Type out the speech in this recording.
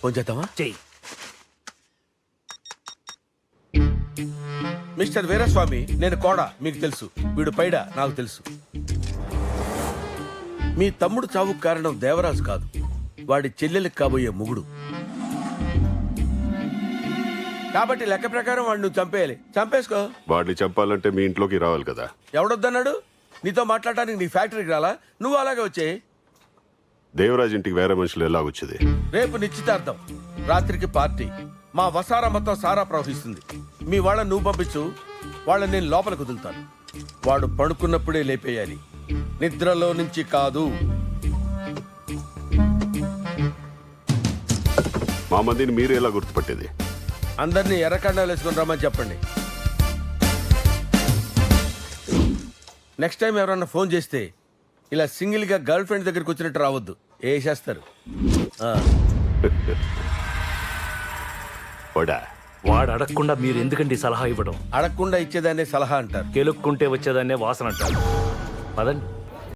Phone చేద్దామా? చెయ్యి. Mister Veeraswamy, నేను కోడ మీకు తెలుసు, వీడు పైడ నాకు తెలుసు. మీ తమ్ముడు చావుకు కారణం దేవరాజు కాదు, వాడి చెల్లెలకు కాబోయే మొగుడు. కాబట్టి లెక్క ప్రకారం వాడిని నువ్వు చంపేయాలి. చంపేసుకో. వాడిని చంపాలంటే మీ ఇంట్లోకి రావాలి కదా. ఎవడొద్దన్నాడు? నీతో మాట్లాడటానికి నీ ఫ్యాక్టరీకి రాలా? నువ్వు అలాగే వచ్చేయి. దేవరాజ్ ఇంటికి వేరే మనుషులు ఎలా వచ్చేది? రేపు నిశ్చితార్థం, రాత్రికి పార్టీ. మా వసారా మొత్తం సారా ప్రవహిస్తుంది. మీ వాళ్ళని నువ్వు పంపించు, వాళ్ళని నేను లోపలికి వదులుతాను. వాడు పడుకున్నప్పుడే లేపేయాలి, నిద్రలో నుంచి కాదు. మా మందిని మీరు ఎలా గుర్తుపట్టేది? అందరినీ ఎర్రకండాలు వేసుకుని రమ్మని చెప్పండి. నెక్స్ట్ టైం ఎవరన్నా ఫోన్ చేస్తే ఇలా సింగిల్ గా గర్ల్ ఫ్రెండ్ దగ్గరికి వచ్చినట్టు రావద్దు, వేసేస్తారు. వాడు అడగకుండా మీరు ఎందుకండి సలహా ఇవ్వడం? అడగకుండా ఇచ్చేదాన్నే సలహా అంటారు. కెలుక్కుంటే వచ్చేదాన్నే వాసన అంటారు. పదండి.